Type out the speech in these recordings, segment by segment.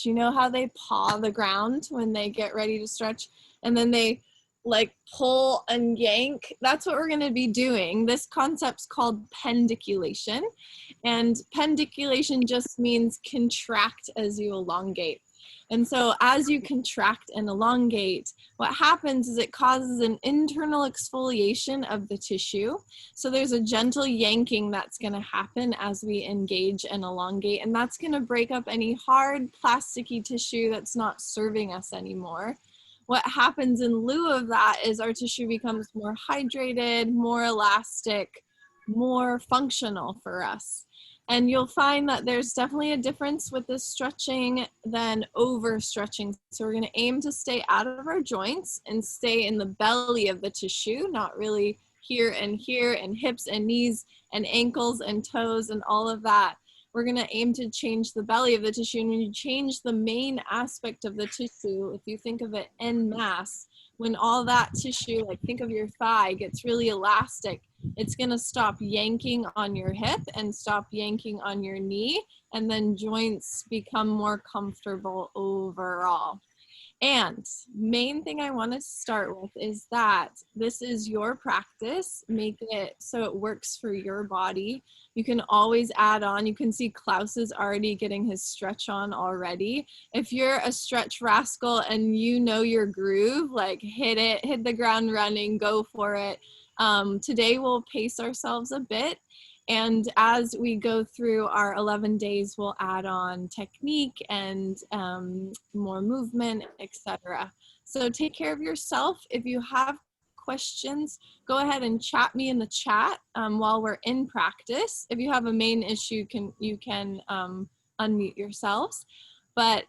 You know how they paw the ground when they get ready to stretch, and then they like pull and yank? That's what we're going to be doing. This concept's called pendiculation, and pendiculation just means contract as you elongate. And so as you contract and elongate, what happens is it causes an internal exfoliation of the tissue. So there's a gentle yanking that's going to happen as we engage and elongate, and that's going to break up any hard plasticky tissue that's not serving us anymore. What happens in lieu of that is our tissue becomes more hydrated, more elastic, more functional for us. And you'll find that there's definitely a difference with this stretching than overstretching. So we're going to aim to stay out of our joints and stay in the belly of the tissue, not really here and hips and knees and ankles and toes and all of that. We're going to aim to change the belly of the tissue. And when you change the main aspect of the tissue, if you think of it en masse, when all that tissue, like think of your thigh, gets really elastic, it's going to stop yanking on your hip and stop yanking on your knee, and then joints become more comfortable overall. And main thing I want to start with is that this is your practice. Make it so it works for your body. You can always add on. You can see Klaus is already getting his stretch on already. If you're a stretch rascal and you know your groove, like hit it, hit the ground running, go for it. Today we'll pace ourselves a bit. And as we go through our 11 days, we'll add on technique and more movement, etc. So take care of yourself. If you have questions, go ahead and chat me in the chat while we're in practice. If you have a main issue, you can unmute yourselves. But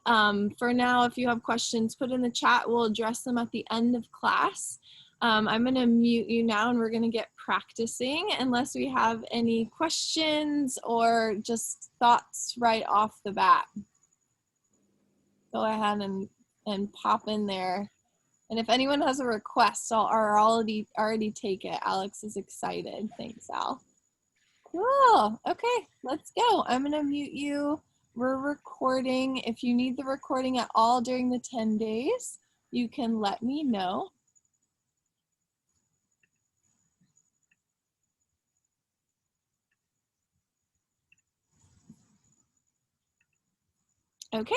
for now, if you have questions, put in the chat. We'll address them at the end of class. I'm going to mute you now, and we're going to get practicing unless we have any questions or just thoughts right off the bat. Go ahead and pop in there. And if anyone has a request, I'll already take it. Alex is excited. Thanks, Al. Cool. Okay, let's go. I'm going to mute you. We're recording. If you need the recording at all during the 10 days, you can let me know. Okay,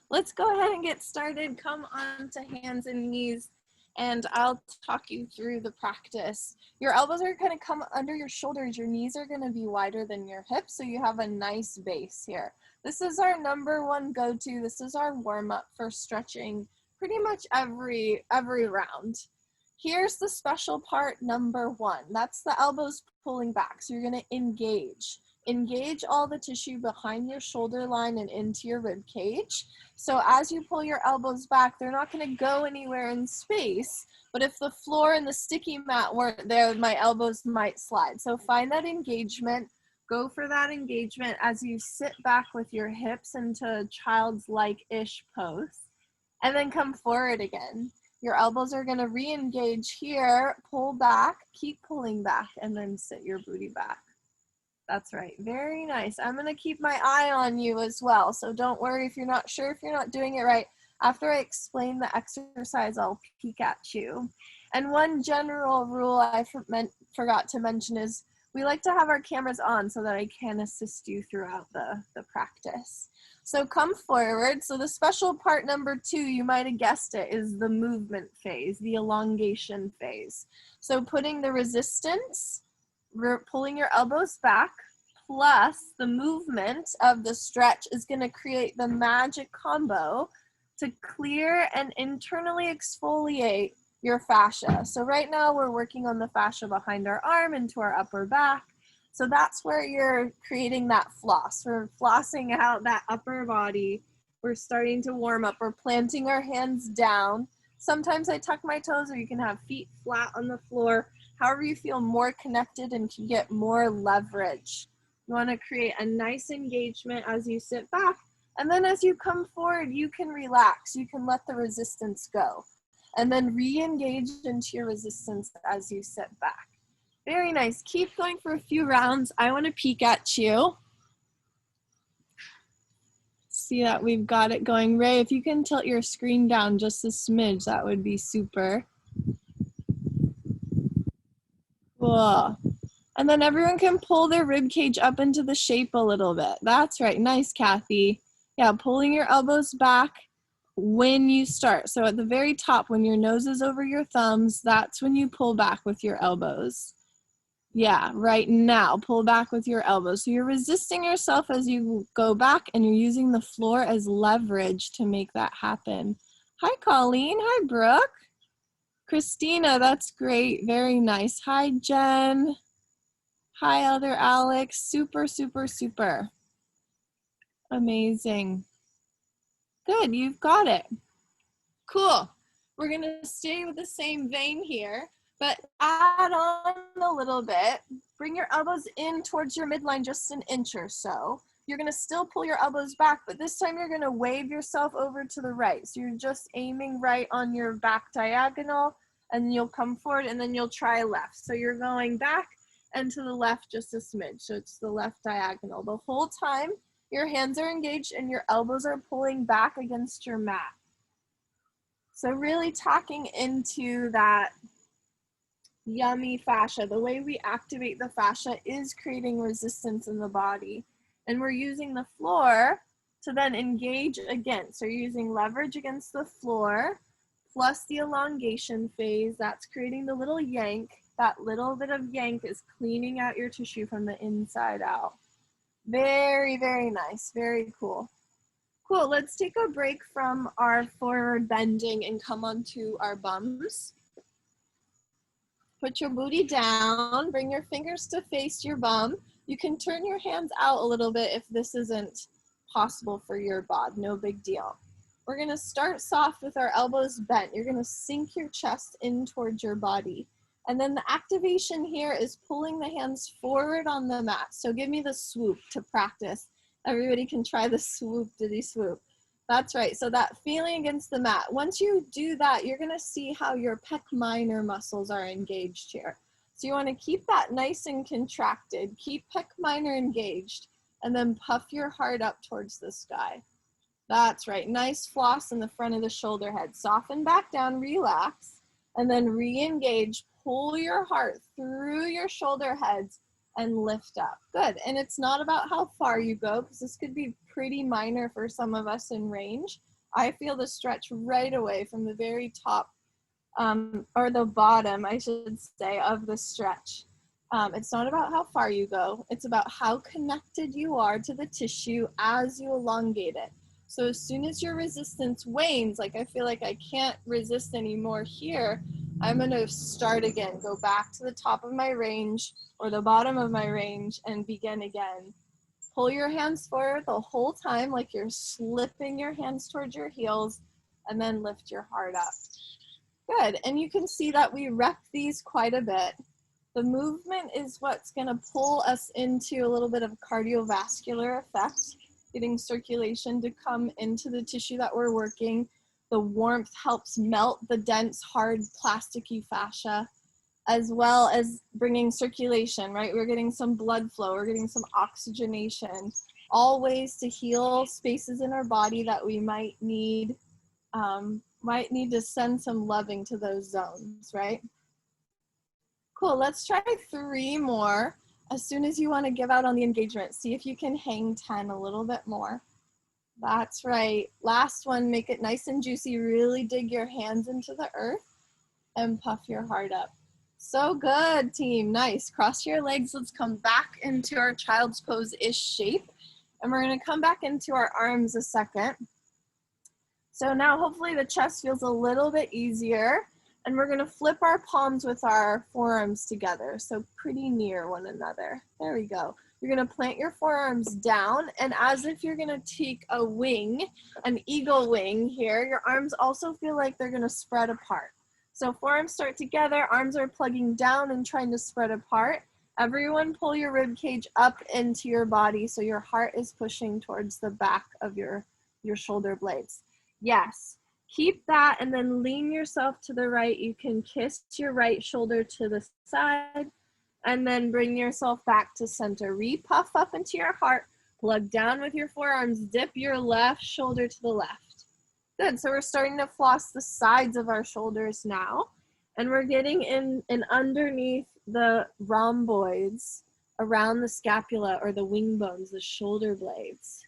let's go ahead and get started. Come on to hands and knees, and I'll talk you through the practice. Your elbows are going to come under your shoulders. Your knees are going to be wider than your hips, so you have a nice base here. This is our number one go-to. This is our warm-up for stretching pretty much every round. Here's the special part number one. That's the elbows pulling back, so you're going to engage. Engage all the tissue behind your shoulder line and into your rib cage. So as you pull your elbows back, they're not going to go anywhere in space, but if the floor and the sticky mat weren't there, my elbows might slide. So find that engagement, go for that engagement as you sit back with your hips into a child's like-ish pose, and then come forward again. Your elbows are going to re-engage here, pull back, keep pulling back, and then sit your booty back. That's right. Very nice. I'm going to keep my eye on you as well. So don't worry if you're not sure if you're not doing it right. After I explain the exercise, I'll peek at you. And one general rule I forgot to mention is we like to have our cameras on so that I can assist you throughout the practice. So come forward. So the special part number two, you might have guessed it, is the movement phase, the elongation phase. So putting the resistance, we're pulling your elbows back, plus the movement of the stretch is going to create the magic combo to clear and internally exfoliate your fascia. So right now we're working on the fascia behind our arm into our upper back. So that's where you're creating that floss. We're flossing out that upper body. We're starting to warm up. We're planting our hands down. Sometimes I tuck my toes, or you can have feet flat on the floor. However you feel more connected and can get more leverage. You want to create a nice engagement as you sit back. And then as you come forward, you can relax. You can let the resistance go. And then re-engage into your resistance as you sit back. Very nice. Keep going for a few rounds. I want to peek at you. see that we've got it going. Ray, if you can tilt your screen down just a smidge, that would be super. Cool. And then everyone can pull their rib cage up into the shape a little bit. That's right. Nice, Kathy. Yeah, pulling your elbows back when you start. So at the very top, when your nose is over your thumbs, that's when you pull back with your elbows. Yeah, right now, pull back with your elbows. So you're resisting yourself as you go back, and you're using the floor as leverage to make that happen. Hi, Colleen. Hi, Brooke. Christina, that's great. Very nice. Hi, Jen. Hi, other Alex. Super, super, super. Amazing. Good, you've got it. Cool. We're gonna stay with the same vein here, but add on a little bit. Bring your elbows in towards your midline just an inch or so. You're gonna still pull your elbows back, but this time you're gonna wave yourself over to the right. So you're just aiming right on your back diagonal, and you'll come forward, and then you'll try left. So you're going back and to the left just a smidge. So it's the left diagonal. The whole time your hands are engaged and your elbows are pulling back against your mat. So really talking into that yummy fascia. The way we activate the fascia is creating resistance in the body. And we're using the floor to then engage again. So you're using leverage against the floor, plus the elongation phase. That's creating the little yank. That little bit of yank is cleaning out your tissue from the inside out. Very, very nice. Very cool. Cool, let's take a break from our forward bending and come onto our bums. Put your booty down, bring your fingers to face your bum. You can turn your hands out a little bit if this isn't possible for your bod, no big deal. We're gonna start soft with our elbows bent. You're gonna sink your chest in towards your body. And then the activation here is pulling the hands forward on the mat. So give me the swoop to practice. Everybody can try the swoop, diddy swoop. That's right, so that feeling against the mat. Once you do that, you're gonna see how your pec minor muscles are engaged here. So you wanna keep that nice and contracted, keep pec minor engaged, and then puff your heart up towards the sky. That's right, nice floss in the front of the shoulder head. Soften back down, relax, and then re-engage. Pull your heart through your shoulder heads and lift up. Good, and it's not about how far you go, because this could be pretty minor for some of us in range. I feel the stretch right away from the very top, or the bottom, I should say, of the stretch. It's not about how far you go, it's about how connected you are to the tissue as you elongate it. So as soon as your resistance wanes, like I feel like I can't resist anymore here, I'm gonna start again, go back to the top of my range or the bottom of my range and begin again. Pull your hands forward the whole time like you're slipping your hands towards your heels, and then lift your heart up. Good, and you can see that we rep these quite a bit. The movement is what's gonna pull us into a little bit of cardiovascular effect, getting circulation to come into the tissue that we're working. The warmth helps melt the dense, hard, plasticky fascia, as well as bringing circulation, right? We're getting some blood flow, we're getting some oxygenation, all ways to heal spaces in our body that we might need to send some loving to those zones, right? Cool, let's try 3 more. As soon as you want to give out on the engagement, see if you can hang 10 a little bit more. That's right. Last one, make it nice and juicy. Really dig your hands into the earth and puff your heart up. So good, team. Nice. Cross your legs. Let's come back into our child's pose-ish shape. And we're going to come back into our arms a second. So now hopefully the chest feels a little bit easier. And we're going to flip our palms with our forearms together, so pretty near one another. There we go. You're going to plant your forearms down, and as if you're going to take a wing, an eagle wing here, your arms also feel like they're going to spread apart. So forearms start together, arms are plugging down and trying to spread apart. Everyone pull your rib cage up into your body so your heart is pushing towards the back of your shoulder blades. Yes. Keep that and then lean yourself to the right. You can kiss your right shoulder to the side and then bring yourself back to center. Re-puff up into your heart. Plug down with your forearms, dip your left shoulder to the left. Good, so we're starting to floss the sides of our shoulders now, and we're getting in and underneath the rhomboids around the scapula or the wing bones, the shoulder blades.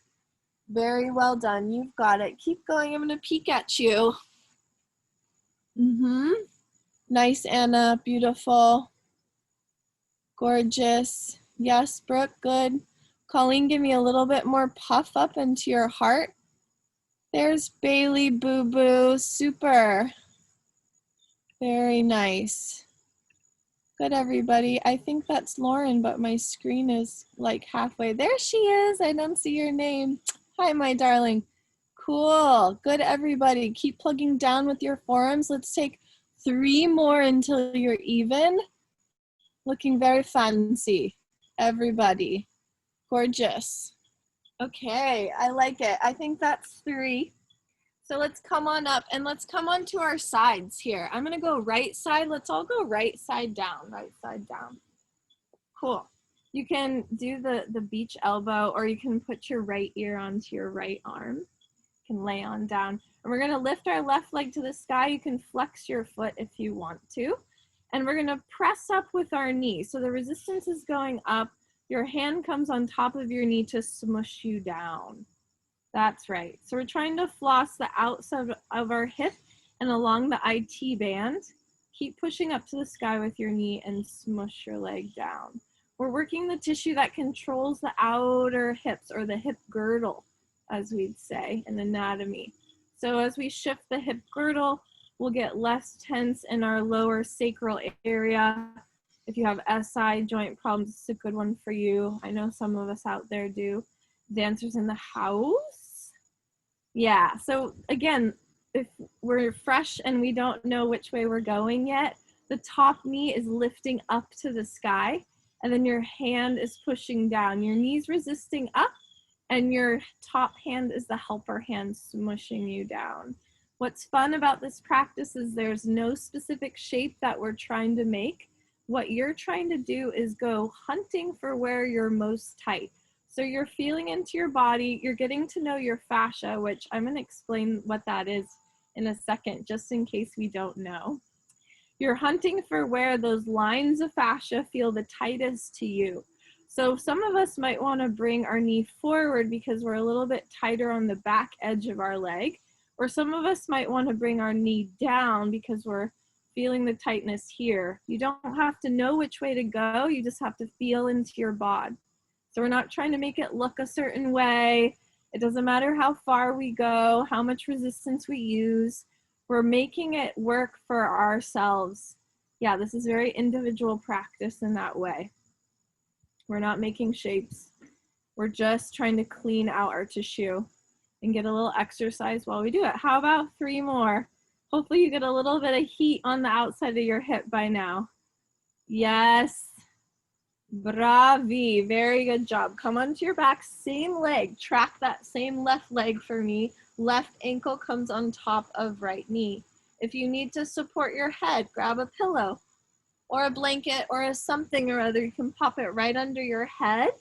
Very well done, you've got it. Keep going, I'm gonna peek at you. Nice, Anna, beautiful. Gorgeous. Yes, Brooke, good. Colleen, give me a little bit more puff up into your heart. There's Bailey, boo-boo, super. Very nice. Good, everybody. I think that's Lauren, but my screen is like halfway. There she is. I don't see your name. Hi, my darling. Cool. Good, everybody. Keep plugging down with your forearms. Let's take 3 more until you're even. Looking very fancy, everybody. Gorgeous. Okay, I like it. I think that's 3. So let's come on up and let's come on to our sides here. I'm gonna go right side. Let's all go right side down, right side down. Cool. You can do the beach elbow, or you can put your right ear onto your right arm. You can lay on down. And we're gonna lift our left leg to the sky. You can flex your foot if you want to. And we're gonna press up with our knee. So the resistance is going up. Your hand comes on top of your knee to smush you down. That's right. So we're trying to floss the outside of our hip and along the IT band. Keep pushing up to the sky with your knee and smush your leg down. We're working the tissue that controls the outer hips, or the hip girdle, as we'd say in anatomy. So as we shift the hip girdle, we'll get less tense in our lower sacral area. If you have SI joint problems, it's a good one for you. I know some of us out there do. Dancers in the house. Yeah, so again, if we're fresh and we don't know which way we're going yet, the top knee is lifting up to the sky, and then your hand is pushing down. Your knee's resisting up, and your top hand is the helper hand smushing you down. What's fun about this practice is there's no specific shape that we're trying to make. What you're trying to do is go hunting for where you're most tight. So you're feeling into your body, you're getting to know your fascia, which I'm gonna explain what that is in a second, just in case we don't know. You're hunting for where those lines of fascia feel the tightest to you. So some of us might wanna bring our knee forward because we're a little bit tighter on the back edge of our leg, or some of us might wanna bring our knee down because we're feeling the tightness here. You don't have to know which way to go, you just have to feel into your bod. So we're not trying to make it look a certain way. It doesn't matter how far we go, how much resistance we use. We're making it work for ourselves. Yeah, this is very individual practice in that way. We're not making shapes. We're just trying to clean out our tissue and get a little exercise while we do it. How about 3 more? Hopefully you get a little bit of heat on the outside of your hip by now. Yes. Bravi, very good job. Come onto your back, same leg. Track that same left leg for me. Left ankle comes on top of right knee. If you need to support your head, grab a pillow or a blanket or a something or other. You can pop it right under your head.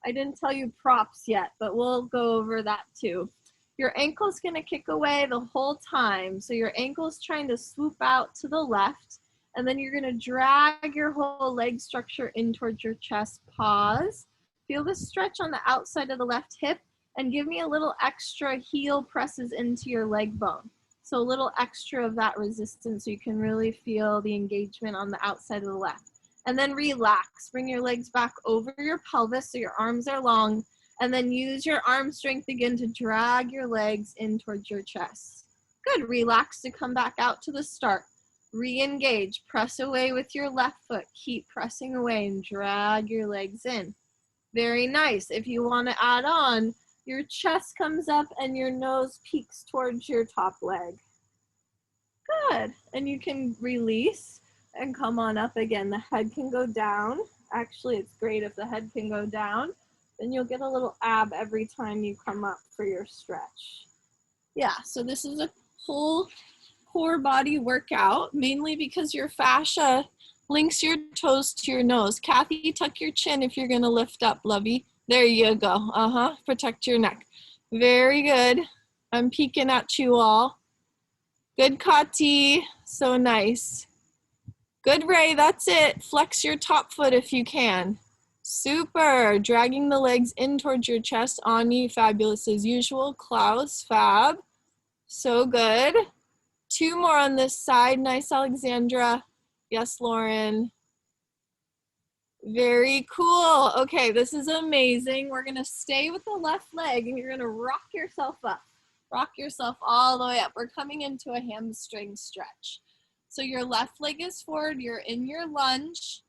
I didn't tell you props yet, but we'll go over that too. Your ankle's gonna kick away the whole time. So your ankle's trying to swoop out to the left, and then you're gonna drag your whole leg structure in towards your chest. Pause. Feel the stretch on the outside of the left hip, and give me a little extra heel presses into your leg bone. So a little extra of that resistance so you can really feel the engagement on the outside of the left. And then relax. Bring your legs back over your pelvis so your arms are long, and then use your arm strength again to drag your legs in towards your chest. Good, relax to come back out to the start. Re-engage, press away with your left foot. Keep pressing away and drag your legs in. Very nice. If you want to add on, your chest comes up and your nose peeks towards your top leg. Good, and you can release and come on up again. The head can go down. Actually, it's great if the head can go down. Then you'll get a little ab every time you come up for your stretch. Yeah, so this is a whole core body workout, mainly because your fascia links your toes to your nose. Kathy, tuck your chin if you're gonna lift up, lovey. There you go. Protect your neck. Very good. I'm peeking at you all. Good, Kati. So nice. Good, Ray. That's it. Flex your top foot if you can. Super. Dragging the legs in towards your chest. Ani, fabulous as usual. Klaus, fab. So good. 2 more on this side. Nice, Alexandra. Yes, Lauren. Very cool. Okay, this is amazing. We're gonna stay with the left leg and you're gonna rock yourself up. Rock yourself all the way up. We're coming into a hamstring stretch. So your left leg is forward, you're in your lunge.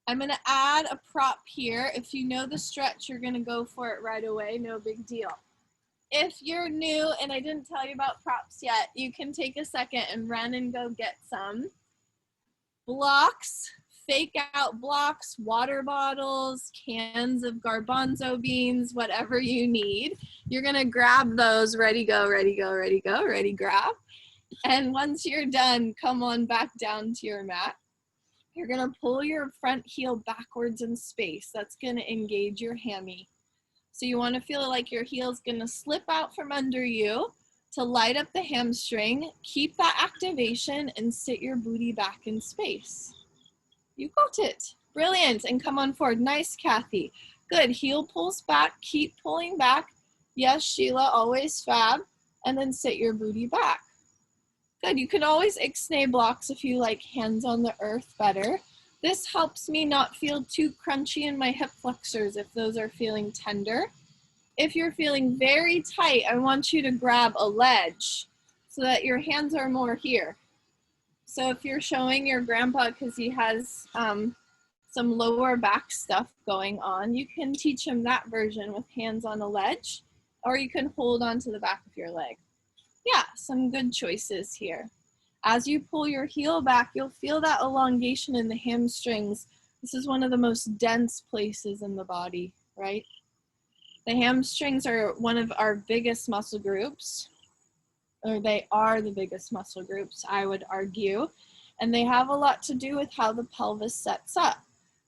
I'm gonna add a prop here. If you know the stretch, you're gonna go for it right away, no big deal. If you're new and I didn't tell you about props yet, you can take a second and run and go get some. Blocks, fake out blocks, water bottles, cans of garbanzo beans, whatever you need. You're gonna grab those, ready, go, ready, go, ready, go, ready, grab. And once you're done, come on back down to your mat. You're gonna pull your front heel backwards in space. That's gonna engage your hammy. So you wanna feel like your heel's gonna slip out from under you to light up the hamstring. Keep that activation and sit your booty back in space. You got it. Brilliant. And come on forward. Nice, Kathy. Good. Heel pulls back. Keep pulling back. Yes, Sheila, always fab. And then sit your booty back. Good. You can always ixnay blocks if you like hands on the earth better. This helps me not feel too crunchy in my hip flexors if those are feeling tender. If you're feeling very tight, I want you to grab a ledge so that your hands are more here. So if you're showing your grandpa because he has some lower back stuff going on, you can teach him that version with hands on a ledge, or you can hold onto the back of your leg. Yeah, some good choices here. As you pull your heel back, you'll feel that elongation in the hamstrings. This is one of the most dense places in the body, right? The hamstrings are one of our biggest muscle groups, or they are the biggest muscle groups, I would argue. And they have a lot to do with how the pelvis sets up.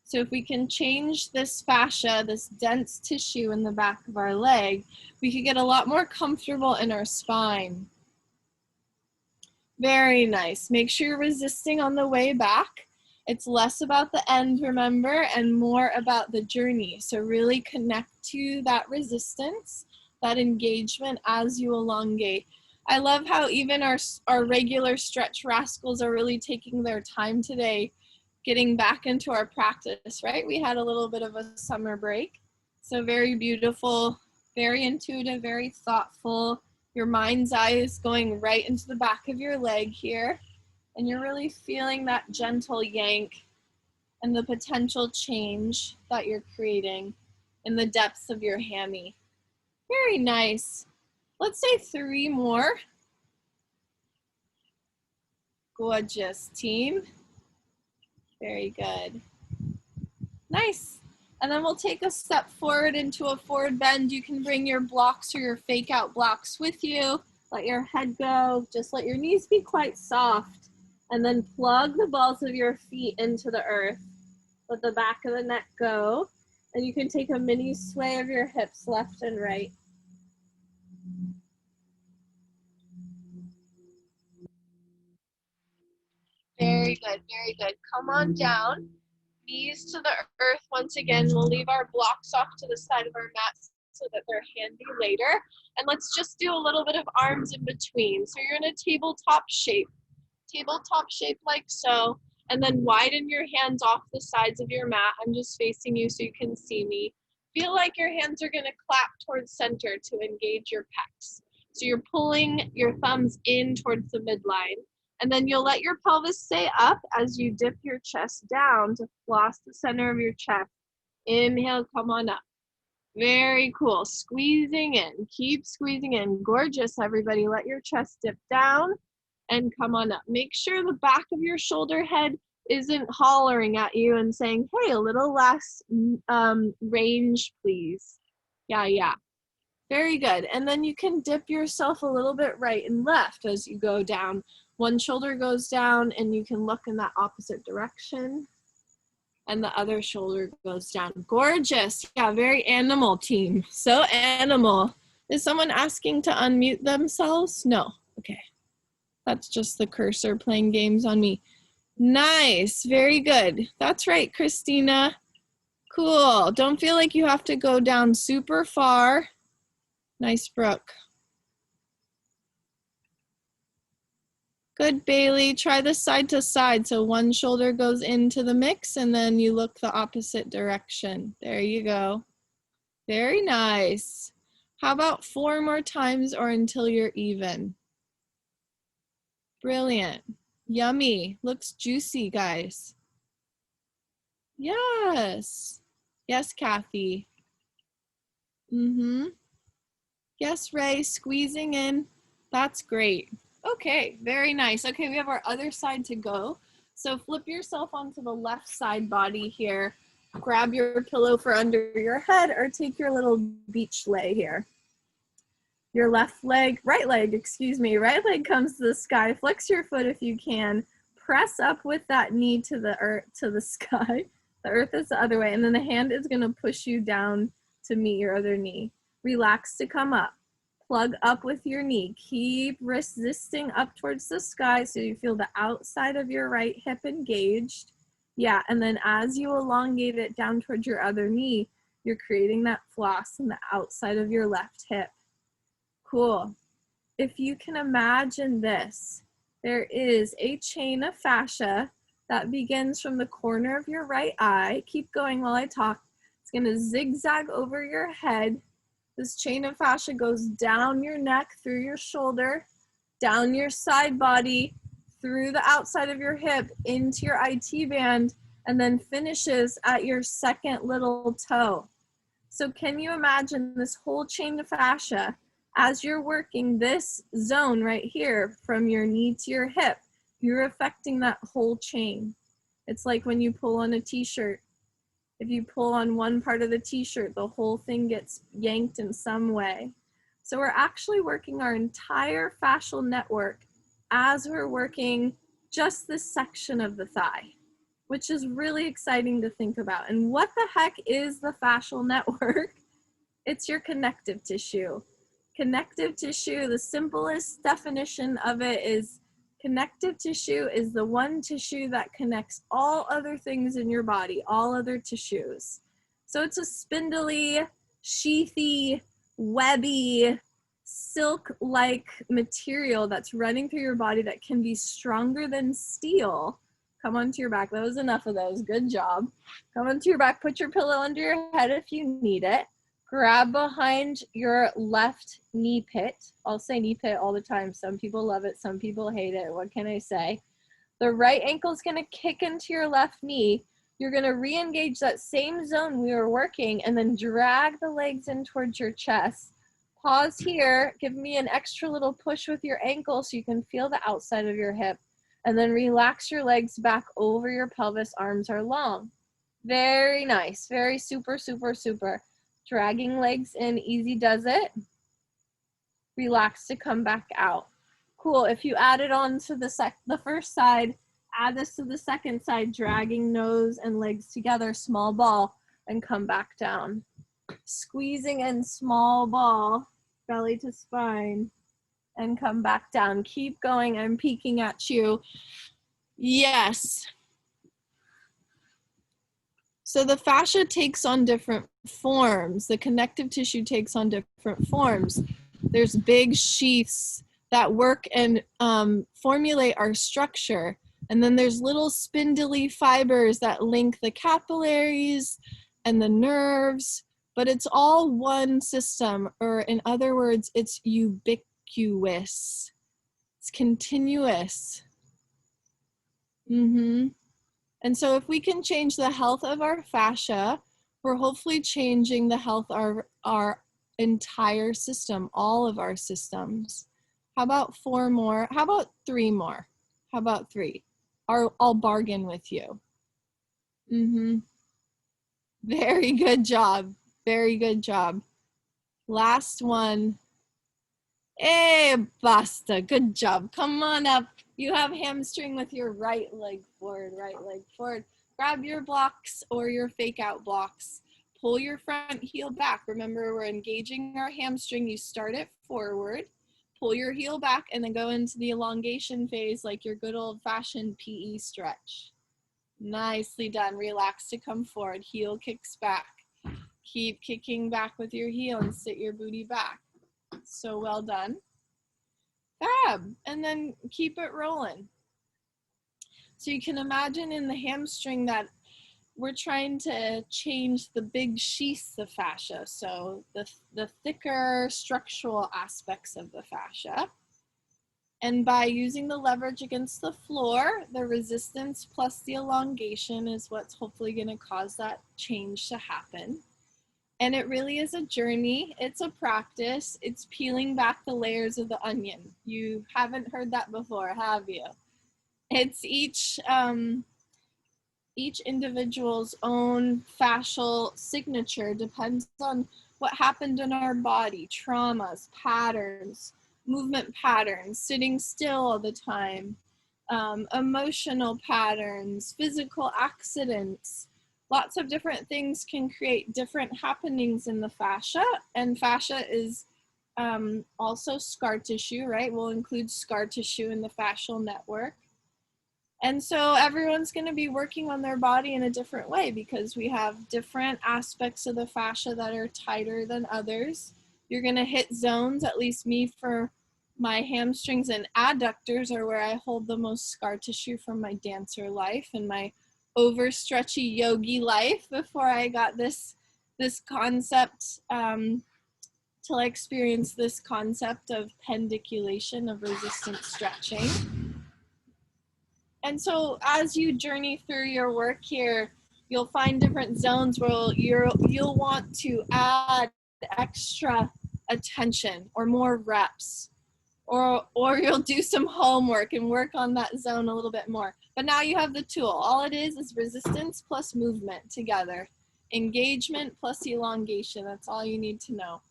So if we can change this fascia, this dense tissue in the back of our leg, we could get a lot more comfortable in our spine. Very nice. Make sure you're resisting on the way back. It's less about the end, remember, and more about the journey. So really connect to that resistance, that engagement as you elongate. I love how even our regular stretch rascals are really taking their time today, getting back into our practice, right? We had a little bit of a summer break. So very beautiful, very intuitive, very thoughtful. Your mind's eye is going right into the back of your leg here. And you're really feeling that gentle yank and the potential change that you're creating in the depths of your hammy. Very nice. Let's say 3 more. Gorgeous, team. Very good. Nice. And then we'll take a step forward into a forward bend. You can bring your blocks or your fake out blocks with you. Let your head go. Just let your knees be quite soft. And then plug the balls of your feet into the earth. Let the back of the neck go. And you can take a mini sway of your hips left and right. Very good, very good. Come on down. Knees to the earth. Once again, we'll leave our blocks off to the side of our mat so that they're handy later. And let's just do a little bit of arms in between. So you're in a tabletop shape like so. And then widen your hands off the sides of your mat. I'm just facing you so you can see me. Feel like your hands are going to clap towards center to engage your pecs. So you're pulling your thumbs in towards the midline. And then you'll let your pelvis stay up as you dip your chest down to floss the center of your chest. Inhale, come on up. Very cool. Squeezing in. Keep squeezing in. Gorgeous, everybody. Let your chest dip down and come on up. Make sure the back of your shoulder head isn't hollering at you and saying, hey, a little less range, please. Yeah. Very good. And then you can dip yourself a little bit right and left as you go down. One shoulder goes down and you can look in that opposite direction. and the other shoulder goes down. Gorgeous. Yeah, very animal team. So animal. Is someone asking to unmute themselves? No. Okay. That's just the cursor playing games on me. Nice. Very good. That's right, Christina. Cool. Don't feel like you have to go down super far. Nice, Brooke. Good, Bailey. Try this side to side. So one shoulder goes into the mix and then you look the opposite direction. There you go. Very nice. How about 4 more times or until you're even? Brilliant. Yummy. Looks juicy, guys. Yes. Yes, Kathy. Yes, Ray, squeezing in. That's great. Okay, very nice. Okay, we have our other side to go. So flip yourself onto the left side body here. Grab your pillow for under your head or take your little beach lay here. Your left leg, right leg comes to the sky. Flex your foot if you can. Press up with that knee to the earth, to the sky. The earth is the other way, and then the hand is gonna push you down to meet your other knee. Relax to come up. Plug up with your knee. Keep resisting up towards the sky so you feel the outside of your right hip engaged. Yeah, and then as you elongate it down towards your other knee, you're creating that floss in the outside of your left hip. Cool. If you can imagine this, there is a chain of fascia that begins from the corner of your right eye. Keep going while I talk. It's going to zigzag over your head. This chain of fascia goes down your neck, through your shoulder, down your side body, through the outside of your hip, into your IT band, and then finishes at your second little toe. So can you imagine this whole chain of fascia as you're working this zone right here from your knee to your hip? You're affecting that whole chain. It's like when you pull on a t-shirt. If you pull on one part of the t-shirt, the whole thing gets yanked in some way. So we're actually working our entire fascial network as we're working just this section of the thigh, which is really exciting to think about. And what the heck is the fascial network? It's your connective tissue. Connective tissue, the simplest definition of it is connective tissue is the one tissue that connects all other things in your body, all other tissues. So it's a spindly, sheathy, webby, silk-like material that's running through your body that can be stronger than steel. Come onto your back. That was enough of those. Good job. Come onto your back. Put your pillow under your head if you need it. Grab behind your left knee pit. I'll say knee pit all the time. Some people love it. Some people hate it. What can I say? The right ankle is going to kick into your left knee. You're going to re-engage that same zone we were working and then drag the legs in towards your chest. Pause here. Give me an extra little push with your ankle so you can feel the outside of your hip. And then relax your legs back over your pelvis. Arms are long. Very nice. Very super, super, super. Dragging legs in, easy does it. Relax to come back out. Cool. If you add it on to the first side, add this to the second side, dragging nose and legs together, small ball, and come back down. Squeezing in, small ball, belly to spine, and come back down. Keep going. I'm peeking at you. Yes. So the fascia takes on different forms. The connective tissue takes on different forms. There's big sheaths that work and formulate our structure. And then there's little spindly fibers that link the capillaries and the nerves, but it's all one system, or in other words, it's ubiquitous. It's continuous. And so if we can change the health of our fascia, we're hopefully changing the health of our entire system, all of our systems. How about 4 more? How about 3 more? How about 3? I'll bargain with you. Very good job. Very good job. Last one. Hey, basta. Good job. Come on up. You have hamstring with your right leg forward, right leg forward. grab your blocks or your fake out blocks. Pull your front heel back. Remember, we're engaging our hamstring. You start it forward, pull your heel back, and then go into the elongation phase like your good old fashioned PE stretch. Nicely done. Relax to come forward. Heel kicks back. Keep kicking back with your heel and sit your booty back. So well done. Fab. And then keep it rolling. So you can imagine in the hamstring that we're trying to change the big sheaths of fascia, so the thicker structural aspects of the fascia. And by using the leverage against the floor, the resistance plus the elongation is what's hopefully going to cause that change to happen. And it really is a journey. It's a practice. It's peeling back the layers of the onion. You haven't heard that before, have you? It's each individual's own fascial signature depends on what happened in our body, traumas, patterns, movement patterns, sitting still all the time, emotional patterns, physical accidents. Lots of different things can create different happenings in the fascia, and fascia is also scar tissue, right? We'll include scar tissue in the fascial network. And so everyone's going to be working on their body in a different way because we have different aspects of the fascia that are tighter than others. You're going to hit zones, at least me for my hamstrings and adductors are where I hold the most scar tissue from my dancer life and my overstretchy yogi life before I got this concept, till I experienced this concept of pendiculation, of resistant stretching. And so as you journey through your work here, you'll find different zones where you'll want to add extra attention or more reps, or you'll do some homework and work on that zone a little bit more. But now you have the tool. All it is resistance plus movement together. Engagement plus elongation. That's all you need to know.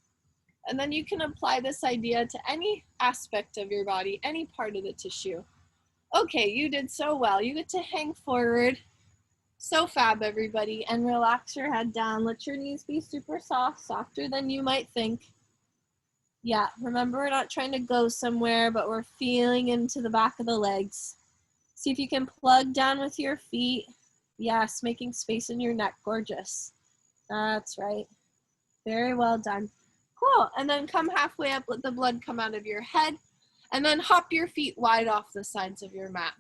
And then you can apply this idea to any aspect of your body, any part of the tissue. Okay, you did so well. You get to hang forward. So fab, everybody. And relax your head down. Let your knees be super soft, softer than you might think. Yeah, remember, we're not trying to go somewhere, but we're feeling into the back of the legs. See if you can plug down with your feet. Yes, making space in your neck. Gorgeous. That's right. Very well done. Cool. And then come halfway up, let the blood come out of your head. And then hop your feet wide off the sides of your mat.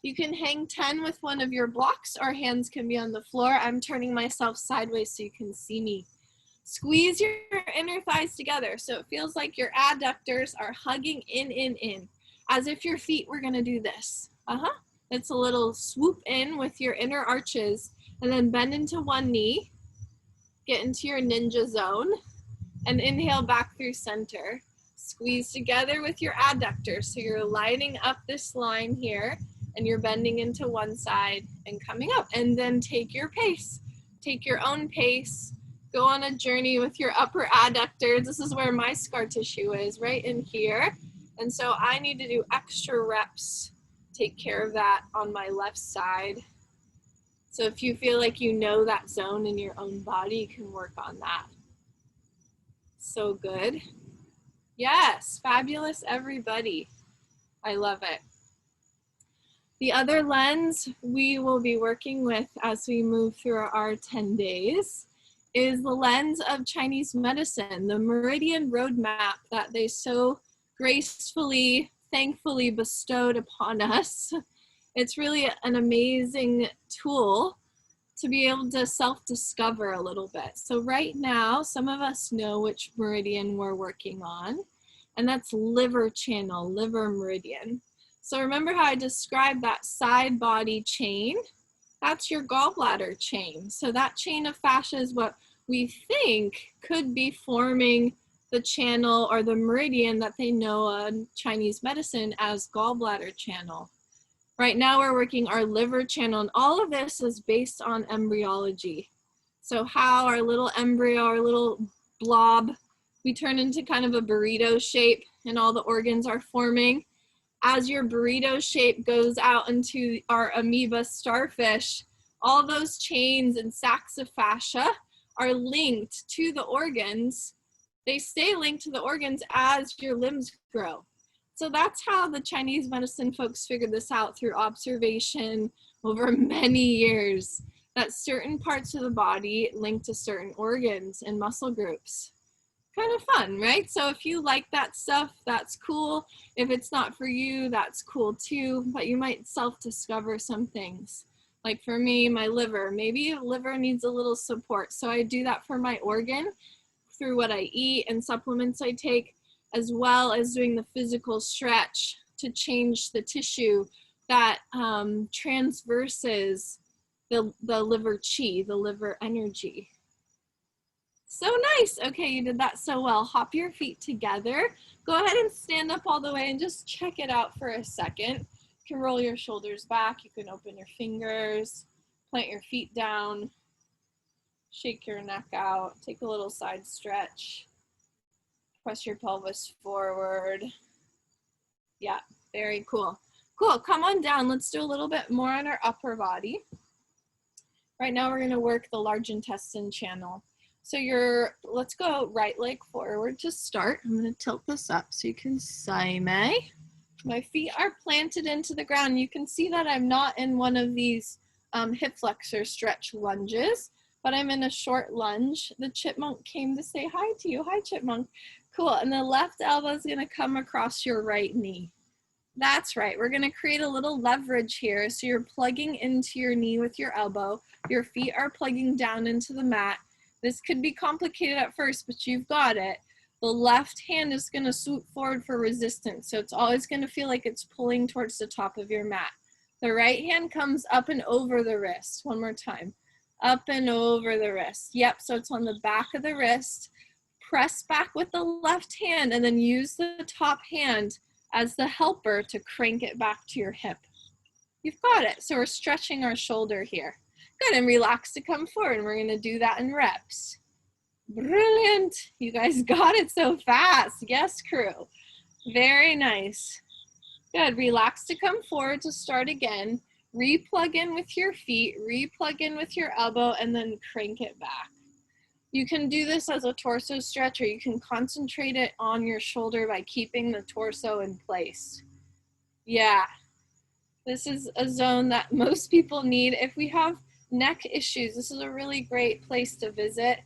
You can hang 10 with one of your blocks, or hands can be on the floor. I'm turning myself sideways so you can see me. Squeeze your inner thighs together so it feels like your adductors are hugging in, as if your feet were gonna do this. It's a little swoop in with your inner arches, and then bend into one knee, get into your ninja zone, and inhale back through center. Squeeze together with your adductors. So you're lining up this line here and you're bending into one side and coming up. And then take your pace. Take your own pace. Go on a journey with your upper adductors. This is where my scar tissue is, right in here. And so I need to do extra reps. Take care of that on my left side. So if you feel like you know that zone in your own body, you can work on that. So good. Yes, fabulous, everybody. I love it. The other lens we will be working with as we move through our 10 days is the lens of Chinese medicine, the Meridian roadmap that they so gracefully, thankfully bestowed upon us. It's really an amazing tool to be able to self-discover a little bit. So right now, some of us know which meridian we're working on, and that's liver channel, liver meridian. So remember how I described that side body chain? That's your gallbladder chain. So that chain of fascia is what we think could be forming the channel or the meridian that they know in Chinese medicine as gallbladder channel. Right now we're working our liver channel, and all of this is based on embryology. So how our little embryo, our little blob, we turn into kind of a burrito shape and all the organs are forming. As your burrito shape goes out into our amoeba starfish, All those chains and sacs of fascia are linked to the organs. They stay linked to the organs as your limbs grow. So that's how the Chinese medicine folks figured this out, through observation over many years, that certain parts of the body link to certain organs and muscle groups. Kind of fun, right? So if you like that stuff, that's cool. If it's not for you, that's cool too, but you might self-discover some things. Like for me, my liver, maybe liver needs a little support. So I do that for my organ through what I eat and supplements I take, as well as doing the physical stretch to change the tissue that transverses the liver chi, the liver energy. So nice. Okay, you did that so well. Hop your feet together. Go ahead and stand up all the way and just check it out for a second. You can roll your shoulders back. You can open your fingers, plant your feet down, shake your neck out, take a little side stretch, press your pelvis forward. Yeah, very cool. Cool, come on down. Let's do a little bit more on our upper body. Right now we're gonna work the large intestine channel. So let's go right leg forward to start. I'm gonna tilt this up so you can see me. My feet are planted into the ground. You can see that I'm not in one of these hip flexor stretch lunges, but I'm in a short lunge. The chipmunk came to say hi to you. Hi, chipmunk. Cool, and the left elbow is gonna come across your right knee. That's right, we're gonna create a little leverage here. So you're plugging into your knee with your elbow. Your feet are plugging down into the mat. This could be complicated at first, but you've got it. The left hand is gonna swoop forward for resistance. So it's always gonna feel like it's pulling towards the top of your mat. The right hand comes up and over the wrist. One more time. Up and over the wrist. Yep, so it's on the back of the wrist. Press back with the left hand and then use the top hand as the helper to crank it back to your hip. You've got it. So we're stretching our shoulder here. Good, and relax to come forward. We're gonna do that in reps. Brilliant. You guys got it so fast. Yes, crew. Very nice. Good, relax to come forward to start again. Re-plug in with your feet, re-plug in with your elbow, and then crank it back. You can do this as a torso stretch, or you can concentrate it on your shoulder by keeping the torso in place. Yeah, this is a zone that most people need. If we have neck issues, this is a really great place to visit.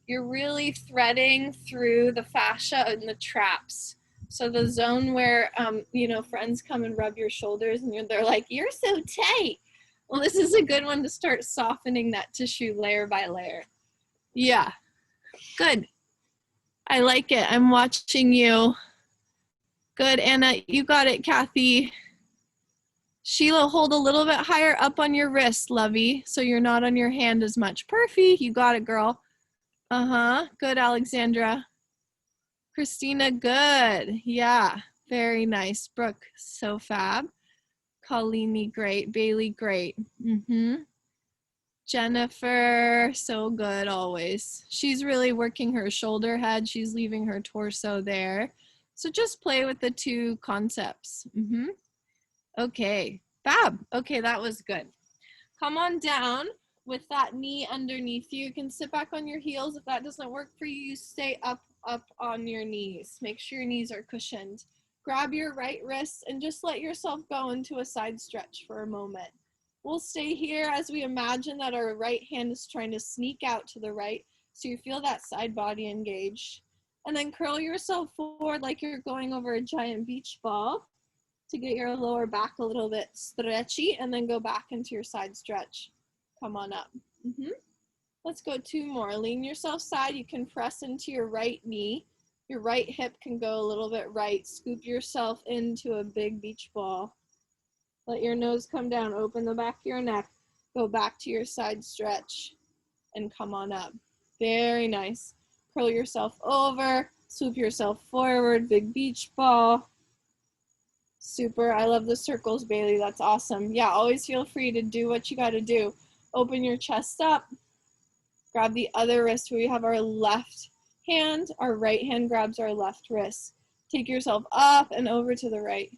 You're really threading through the fascia and the traps. So the zone where, friends come and rub your shoulders and they're like, you're so tight. Well, this is a good one to start softening that tissue layer by layer. Yeah, good. I like it. I'm watching you. Good, Anna. You got it, Kathy. Sheila, hold a little bit higher up on your wrist, lovey, so you're not on your hand as much. Perfect. You got it, girl. Good, Alexandra. Christina, good. Yeah, very nice. Brooke, so fab. Colleen, great. Bailey, great. Jennifer, so good always. She's really working her shoulder head. She's leaving her torso there. So just play with the two concepts. Okay, fab. Okay, that was good. Come on down with that knee underneath you. You can sit back on your heels. If that doesn't work for you, you stay up on your knees. Make sure your knees are cushioned. Grab your right wrist and just let yourself go into a side stretch for a moment. We'll stay here as we imagine that our right hand is trying to sneak out to the right, so you feel that side body engage. And then curl yourself forward like you're going over a giant beach ball to get your lower back a little bit stretchy, and then go back into your side stretch. Come on up. Let's go two more. Lean yourself side. You can press into your right knee. Your right hip can go a little bit right. Scoop yourself into a big beach ball. Let your nose come down. Open the back of your neck. Go back to your side stretch and come on up. Very nice. Curl yourself over. Swoop yourself forward. Big beach ball. Super. I love the circles, Bailey. That's awesome. Yeah, always feel free to do what you got to do. Open your chest up. Grab the other wrist where we have our left hand. Our right hand grabs our left wrist. Take yourself up and over to the right.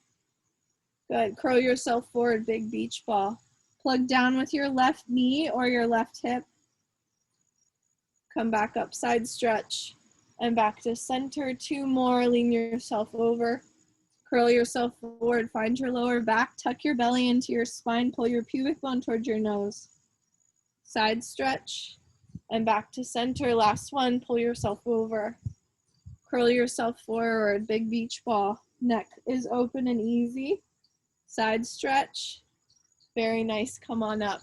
Good. Curl yourself forward, big beach ball. Plug down with your left knee or your left hip. Come back up, side stretch, and back to center. 2 more, lean yourself over. Curl yourself forward, find your lower back, tuck your belly into your spine, pull your pubic bone towards your nose. Side stretch, and back to center. Last one, pull yourself over. Curl yourself forward, big beach ball. Neck is open and easy. Side stretch. Very nice, come on up.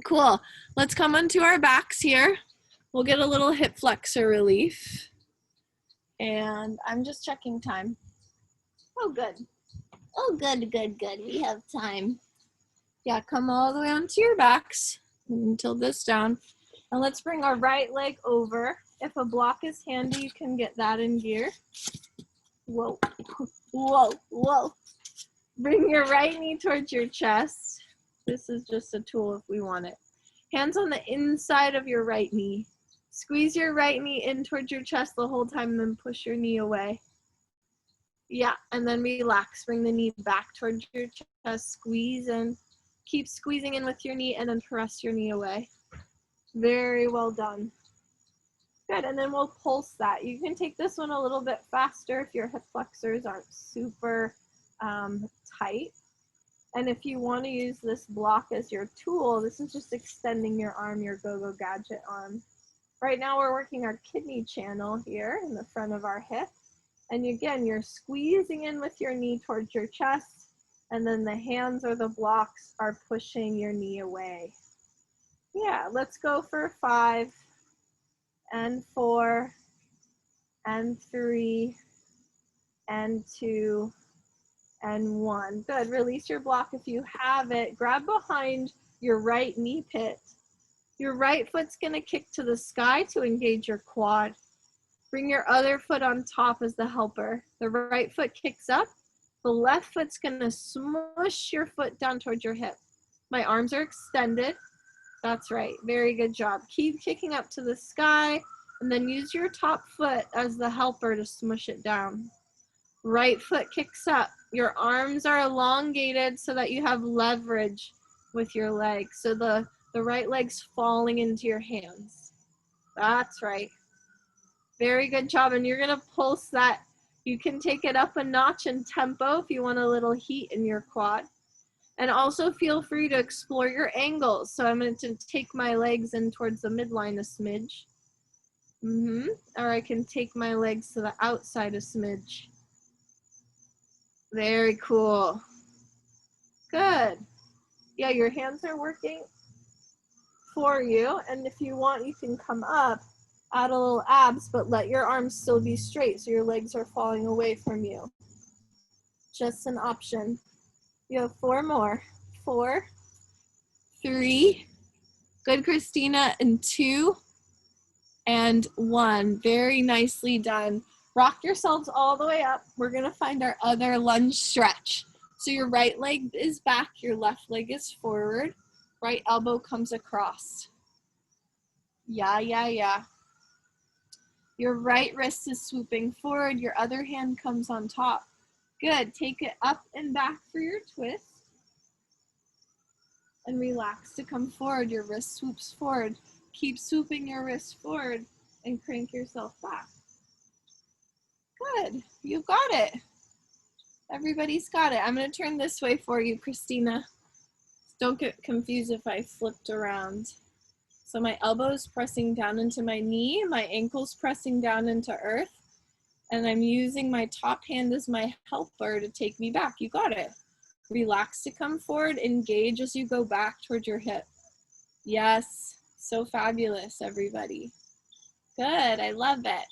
Cool, let's come onto our backs here. We'll get a little hip flexor relief. And I'm just checking time. Oh, good. Oh, good, good, good. We have time. Yeah, come all the way onto your backs and tilt this down. And let's bring our right leg over. If a block is handy, you can get that in gear. Whoa, whoa, whoa. Bring your right knee towards your chest. This is just a tool if we want it. Hands on the inside of your right knee. Squeeze your right knee in towards your chest the whole time, then push your knee away. Yeah, and then relax. Bring the knee back towards your chest. Squeeze in. Keep squeezing in with your knee and then press your knee away. Very well done. Good, and then we'll pulse that. You can take this one a little bit faster if your hip flexors aren't super tight. And if you want to use this block as your tool, this is just extending your arm, your go-go gadget arm. Right now we're working our kidney channel here in the front of our hip. And again, you're squeezing in with your knee towards your chest, and then the hands or the blocks are pushing your knee away. Yeah, let's go for 5 and 4 and 3 and 2 and 1. Good, release your block if you have it. Grab behind your right knee pit. Your right foot's gonna kick to the sky to engage your quad. Bring your other foot on top as the helper. The right foot kicks up. The left foot's gonna smush your foot down towards your hip. My arms are extended. That's right, very good job. Keep kicking up to the sky and then use your top foot as the helper to smush it down. Right foot kicks up. Your arms are elongated so that you have leverage with your legs. So the right leg's falling into your hands. That's right. Very good job, and you're gonna pulse that. You can take it up a notch in tempo if you want a little heat in your quad. And also feel free to explore your angles. So I'm going to take my legs in towards the midline a smidge. Or I can take my legs to the outside a smidge. Very cool. Good. Yeah, your hands are working for you. And if you want, you can come up, add a little abs, but let your arms still be straight so your legs are falling away from you. Just an option. You have 4 more. 4, 3, good, Christina, and 2, and 1. Very nicely done. Rock yourselves all the way up. We're gonna find our other lunge stretch. So your right leg is back, your left leg is forward, right elbow comes across. Yeah. Your right wrist is swooping forward, your other hand comes on top. Good, take it up and back for your twist. And relax to come forward, your wrist swoops forward. Keep swooping your wrist forward and crank yourself back. Good, you've got it. Everybody's got it. I'm gonna turn this way for you, Christina. Don't get confused if I flipped around. So my elbow's pressing down into my knee, my ankle's pressing down into earth, and I'm using my top hand as my helper to take me back. You got it. Relax to come forward, engage as you go back towards your hip. Yes, so fabulous, everybody. Good, I love it.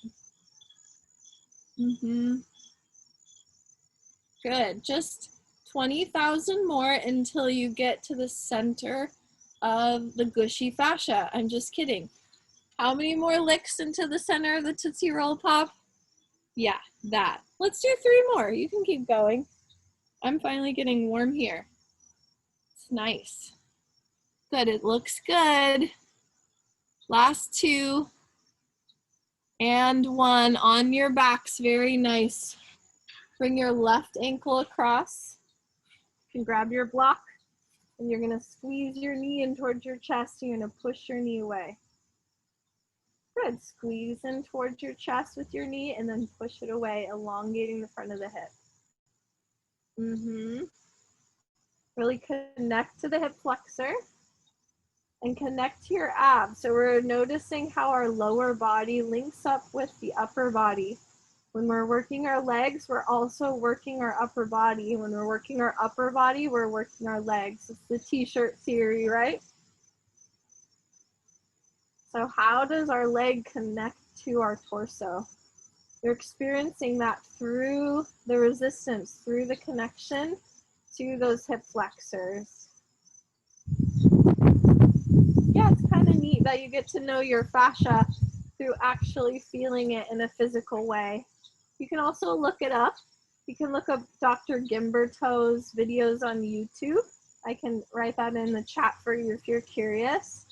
Good, just 20,000 more until you get to the center of the gushy fascia. I'm just kidding. How many more licks into the center of the Tootsie Roll Pop? Yeah, that. Let's do 3 more. You can keep going. I'm finally getting warm here. It's nice. Good, it looks good. Last 2 and 1 on your backs, very nice. Bring your left ankle across. You can grab your block. And you're gonna squeeze your knee in towards your chest. You're gonna push your knee away. Good, squeeze in towards your chest with your knee and then push it away, elongating the front of the hip. Really connect to the hip flexor and connect to your abs. So we're noticing how our lower body links up with the upper body. When we're working our legs, we're also working our upper body. When we're working our upper body, we're working our legs. It's the t-shirt theory, right? So how does our leg connect to our torso? You're experiencing that through the resistance, through the connection to those hip flexors. Yeah, it's kind of neat that you get to know your fascia through actually feeling it in a physical way. You can also look it up. You can look up Dr. Gimberto's videos on YouTube. I can write that in the chat for you if you're curious.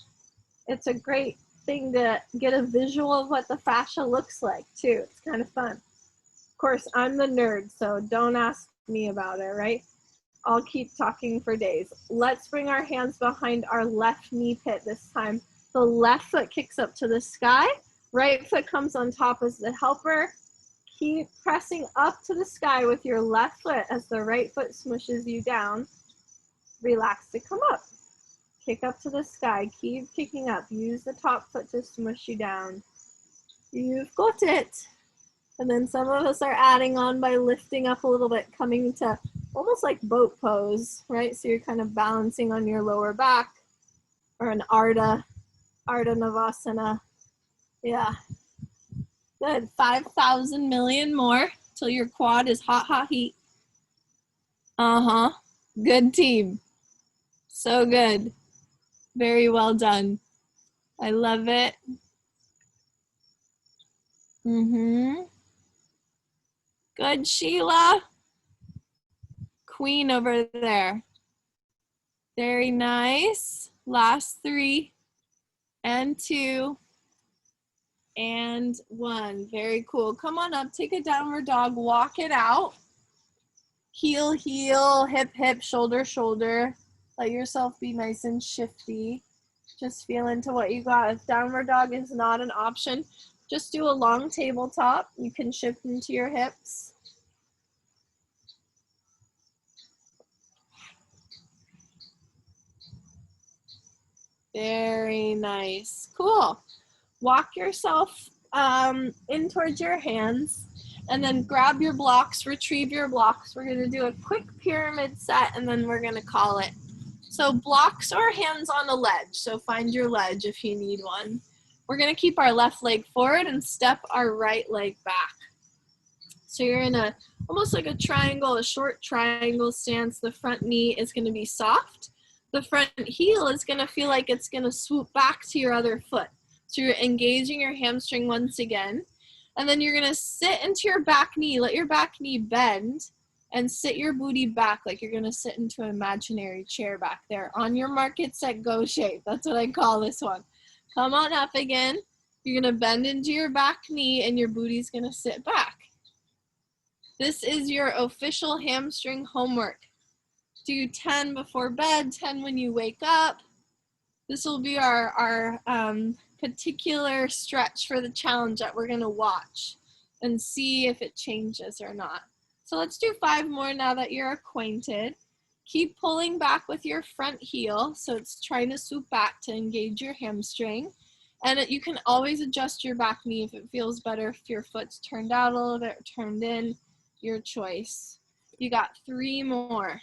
It's a great thing to get a visual of what the fascia looks like too. It's kind of fun. Of course, I'm the nerd, so don't ask me about it, right? I'll keep talking for days. Let's bring our hands behind our left knee pit this time. The left foot kicks up to the sky. Right foot comes on top as the helper. Keep pressing up to the sky with your left foot as the right foot smushes you down. Relax to come up. Kick up to the sky. Keep kicking up. Use the top foot to smush you down. You've got it. And then some of us are adding on by lifting up a little bit, coming to almost like boat pose, right? So you're kind of balancing on your lower back, or an Ardha Navasana. Yeah. Good. 5,000 million more till your quad is hot, hot heat. Good team. So good. Very well done. I love it. Good, Sheila. Queen over there. Very nice. Last 3 and 2 and 1. Very cool. Come on up, take a downward dog, walk it out. Heel, heel, hip, hip, shoulder, shoulder. Let yourself be nice and shifty. Just feel into what you got. If downward dog is not an option, just do a long tabletop. You can shift into your hips. Very nice. Cool. Walk yourself in towards your hands and then grab your blocks, retrieve your blocks. We're going to do a quick pyramid set and then we're going to call it. So blocks or hands on a ledge. So find your ledge if you need one. We're going to keep our left leg forward and step our right leg back. So you're in a almost like a triangle, a short triangle stance. The front knee is going to be soft. The front heel is going to feel like it's going to swoop back to your other foot. So you're engaging your hamstring once again. And then you're going to sit into your back knee. Let your back knee bend and sit your booty back like you're going to sit into an imaginary chair back there. On your mark, get, set, go shape. That's what I call this one. Come on up again. You're going to bend into your back knee and your booty's going to sit back. This is your official hamstring homework. Do 10 before bed, 10 when you wake up. This will be our particular stretch for the challenge that we're going to watch and see if it changes or not. So let's do 5 more now that you're acquainted. Keep pulling back with your front heel, so it's trying to swoop back to engage your hamstring. And you can always adjust your back knee if it feels better, if your foot's turned out a little bit or turned in, your choice. You got 3 more.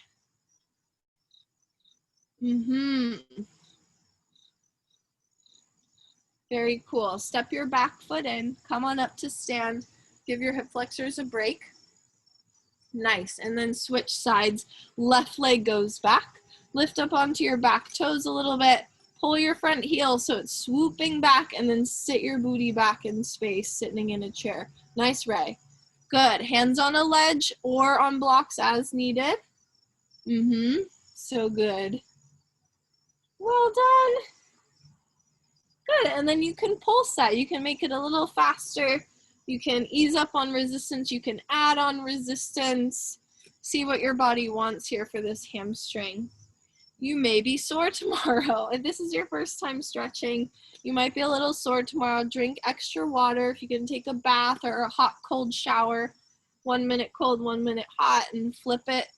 Very cool. Step your back foot in. Come on up to stand. Give your hip flexors a break. Nice. And then switch sides. Left leg goes back. Lift up onto your back toes a little bit. Pull your front heel so it's swooping back, and then sit your booty back in space, sitting in a chair. Nice, Ray. Good. Hands on a ledge or on blocks as needed. So good. Well done. Good. And then you can pulse that. You can make it a little faster. You can ease up on resistance. You can add on resistance. See what your body wants here for this hamstring. You may be sore tomorrow. If this is your first time stretching, you might be a little sore tomorrow. Drink extra water. If you can take a bath or a hot, cold shower, 1 minute cold, 1 minute hot, and flip it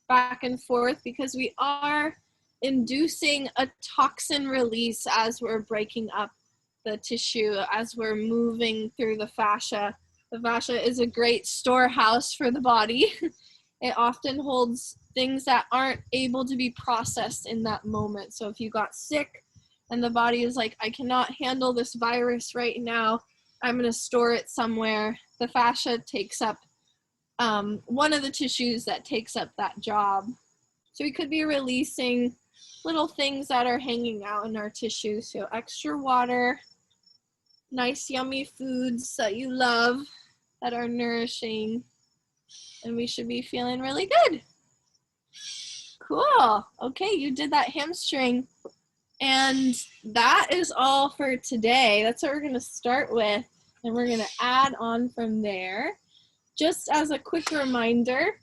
back and forth, because we are inducing a toxin release as we're breaking up the tissue, as we're moving through the fascia. The fascia is a great storehouse for the body. It often holds things that aren't able to be processed in that moment. So if you got sick and the body is like, I cannot handle this virus right now, I'm going to store it somewhere. The fascia takes up one of the tissues that takes up that job. So we could be releasing little things that are hanging out in our tissue. So extra water, nice yummy foods that you love that are nourishing, and we should be feeling really good. Cool. Okay, you did that hamstring. And that is all for today. That's what we're going to start with, and we're going to add on from there. Just as a quick reminder,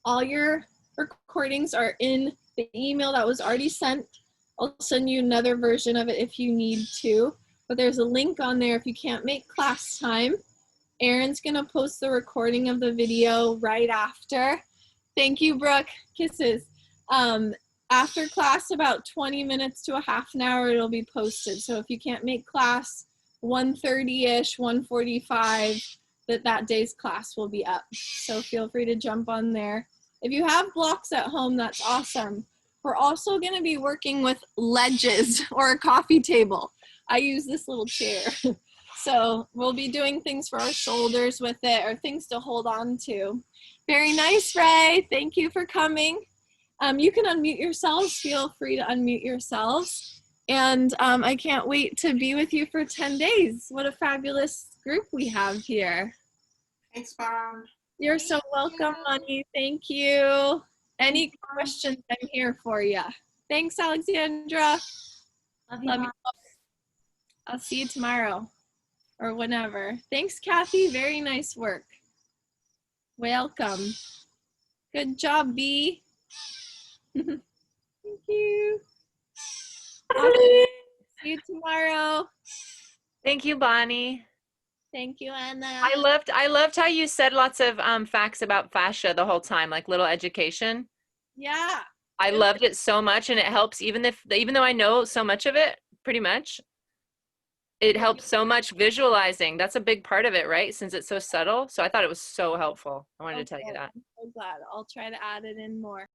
all your recordings are in the email that was already sent. I'll send you another version of it if you need to, but there's a link on there if you can't make class time. Erin's going to post the recording of the video right after. Thank you, Brooke. Kisses. After class, about 20 minutes to a half an hour, it'll be posted. So if you can't make class, 1:30-ish, 1:45, that day's class will be up. So feel free to jump on there. If you have blocks at home, that's awesome. We're also going to be working with ledges or a coffee table. I use this little chair. So we'll be doing things for our shoulders with it, or things to hold on to. Very nice, Ray. Thank you for coming. You can unmute yourselves. Feel free to unmute yourselves. And I can't wait to be with you for 10 days. What a fabulous group we have here. Thanks, Barb. You're so welcome, Money. Thank you. Any questions, I'm here for you. Thanks, Alexandra. Love you. I'll see you tomorrow or whenever. Thanks, Kathy. Very nice work. Welcome. Good job, B. Thank you. See you tomorrow. Thank you, Bonnie. Thank you, Anna. I loved how you said lots of facts about fascia the whole time, like little education. Yeah. I loved it so much, and it helps even though I know so much of it, pretty much. It helps so much visualizing. That's a big part of it, right? Since it's so subtle. So I thought it was so helpful. I wanted to tell you that. I'm so glad. I'll try to add it in more.